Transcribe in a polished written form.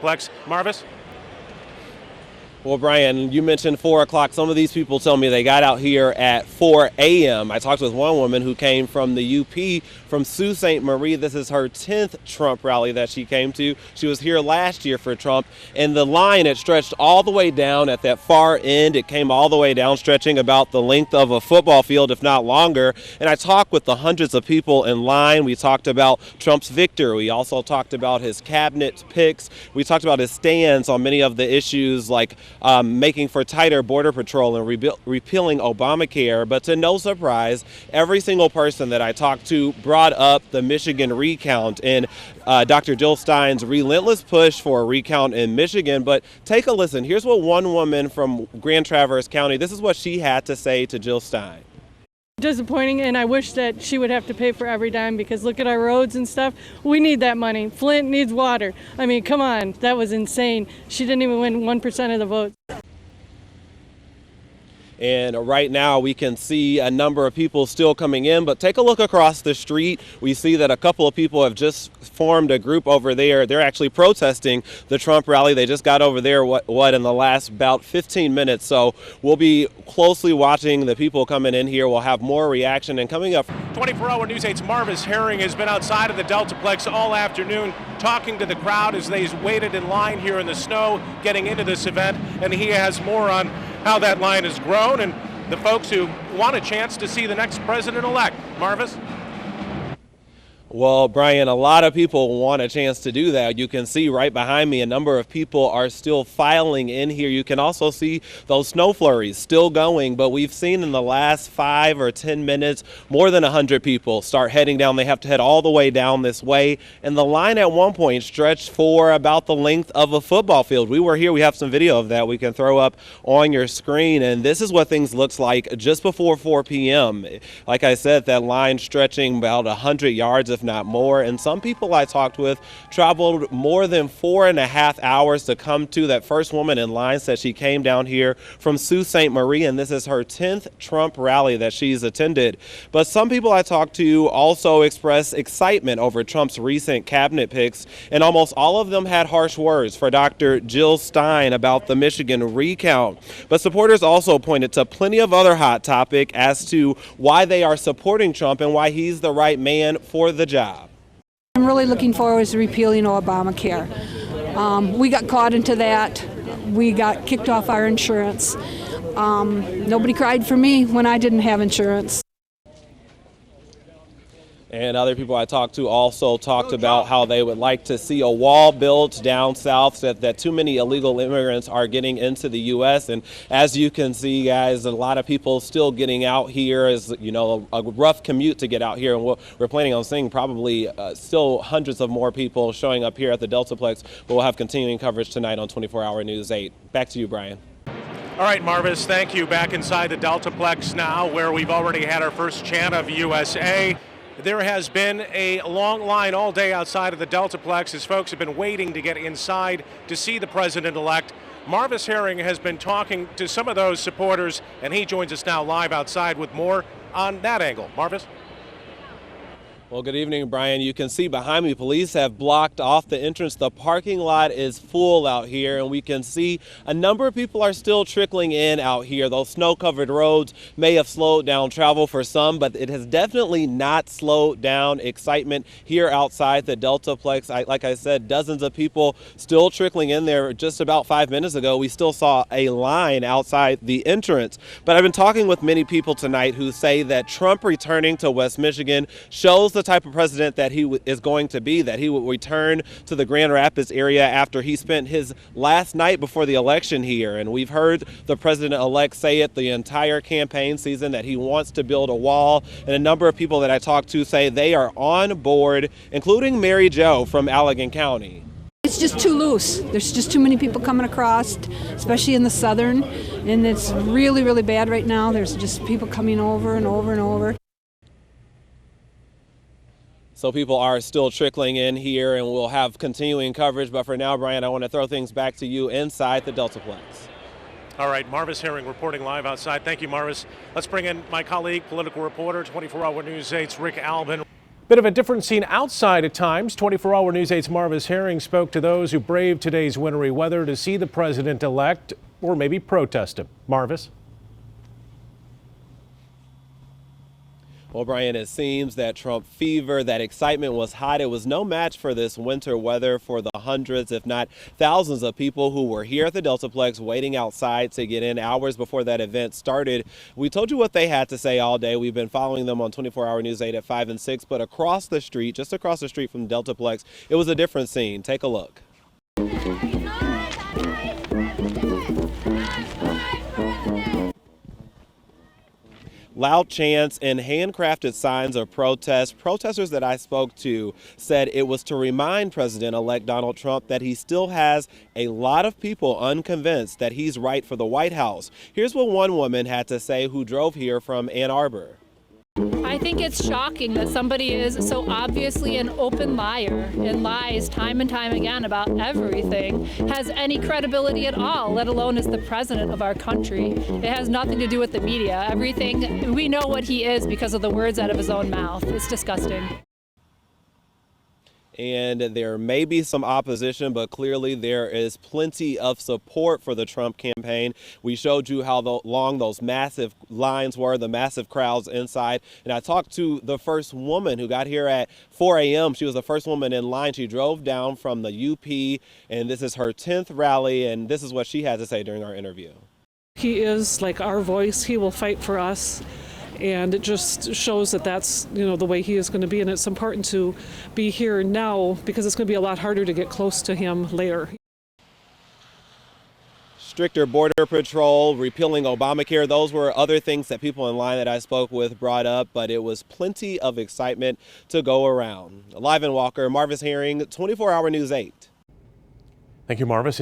Plex. Marvis? Well, Brian, you mentioned 4 o'clock. Some of these people tell me they got out here at 4 a.m. I talked with one woman who came from the UP from Sault Ste. Marie. This is her 10th Trump rally that she came to. She was here last year for Trump, and the line had stretched all the way down at that far end. It came all the way down, stretching about the length of a football field, if not longer. And I talked with the hundreds of people in line. We talked about Trump's victory. We also talked about his cabinet picks. We talked about his stance on many of the issues like making for tighter border patrol and repealing Obamacare. But to no surprise, every single person that I talked to brought up the Michigan recount and Dr. Jill Stein's relentless push for a recount in Michigan. But take a listen. Here's what one woman from Grand Traverse County, this is what she had to say to Jill Stein. Disappointing, and I wish that she would have to pay for every dime, because look at our roads and stuff. We need that money. Flint needs water. I mean, come on, that was insane. She didn't even win 1% of the votes. And right now we can see a number of people still coming in, but take a look across the street. We see that a couple of people have just formed a group over there. They're actually protesting the Trump rally. They just got over there what in the last about 15 minutes. So we'll be closely watching the people coming in here. We'll have more reaction. And coming up, 24-hour News 8's Marvis Herring has been outside of the Deltaplex all afternoon talking to the crowd as they waited in line here in the snow getting into this event, and he has more on how that line has grown and the folks who want a chance to see the next president-elect. Marvis? Well, Brian, a lot of people want a chance to do that. You can see right behind me a number of people are still filing in here. You can also see those snow flurries still going, but we've seen in the last 5 or 10 minutes more than 100 people start heading down. They have to head all the way down this way, and the line at one point stretched for about the length of a football field. We were here. We have some video of that we can throw up on your screen, and this is what things looks like just before 4 p.m. Like I said, that line stretching about 100 yards, if not more. And some people I talked with traveled more than 4.5 hours to come to. That first woman in line said she came down here from Sault Ste. Marie, and this is her 10th Trump rally that she's attended. But some people I talked to also expressed excitement over Trump's recent cabinet picks, and almost all of them had harsh words for Dr. Jill Stein about the Michigan recount. But supporters also pointed to plenty of other hot topics as to why they are supporting Trump and why he's the right man for the job. I'm really looking forward to repealing Obamacare. We got caught into that. We got kicked off our insurance. Nobody cried for me when I didn't have insurance. And other people I talked to also talked about how they would like to see a wall built down south, that too many illegal immigrants are getting into the U.S. And as you can see, guys, a lot of people still getting out here. Is, you know, a rough commute to get out here. And we're planning on seeing probably still hundreds of more people showing up here at the Deltaplex. But we'll have continuing coverage tonight on 24-hour News 8. Back to you, Brian. All right, Marvis, thank you. Back inside the Deltaplex now, where we've already had our first chant of USA. There has been a long line all day outside of the Deltaplex as folks have been waiting to get inside to see the president-elect. Marvis Herring has been talking to some of those supporters, and he joins us now live outside with more on that angle. Marvis? Well, good evening, Brian. You can see behind me, police have blocked off the entrance. The parking lot is full out here, and we can see a number of people are still trickling in out here. Those snow-covered roads may have slowed down travel for some, but it has definitely not slowed down excitement here outside the Deltaplex. Like I said, dozens of people still trickling in there. Just about 5 minutes ago, we still saw a line outside the entrance. But I've been talking with many people tonight who say that Trump returning to West Michigan shows the type of president that he is going to be, that he will return to the Grand Rapids area after he spent his last night before the election here. And we've heard the president-elect say it the entire campaign season that he wants to build a wall. And a number of people that I talked to say they are on board, including Mary Jo from Allegan County. It's just too loose. There's just too many people coming across, especially in the southern, and it's really, really bad right now. There's just people coming over and over and over. So people are still trickling in here, and we'll have continuing coverage. But for now, Brian, I want to throw things back to you inside the Deltaplex. All right, Marvis Herring reporting live outside. Thank you, Marvis. Let's bring in my colleague, political reporter, 24-hour News 8's Rick Albin. Bit of a different scene outside at times. 24-hour News 8's Marvis Herring spoke to those who braved today's wintry weather to see the president-elect or maybe protest him. Marvis? Well, Brian, it seems that Trump fever, that excitement was hot. It was no match for this winter weather for the hundreds, if not thousands of people who were here at the Deltaplex waiting outside to get in hours before that event started. We told you what they had to say all day. We've been following them on 24-hour News 8 at 5 and 6, but across the street, just across the street from Deltaplex, it was a different scene. Take a look. Loud chants and handcrafted signs of protest. Protesters that I spoke to said it was to remind President-elect Donald Trump that he still has a lot of people unconvinced that he's right for the White House. Here's what one woman had to say who drove here from Ann Arbor. I think it's shocking that somebody is so obviously an open liar and lies time and time again about everything, has any credibility at all, let alone as the president of our country. It has nothing to do with the media. Everything, we know what he is because of the words out of his own mouth. It's disgusting. And there may be some opposition, but clearly there is plenty of support for the Trump campaign. We showed you how long those massive lines were, the massive crowds inside. And I talked to the first woman who got here at 4 a.m. She was the first woman in line. She drove down from the UP, and this is her 10th rally, and this is what she had to say during our interview. He is like our voice. He will fight for us. And it just shows that that's, the way he is going to be. And it's important to be here now because it's going to be a lot harder to get close to him later. Stricter border patrol, repealing Obamacare, those were other things that people in line that I spoke with brought up, but it was plenty of excitement to go around. Live in Walker, Marvis Herring, 24-hour News 8. Thank you, Marvis.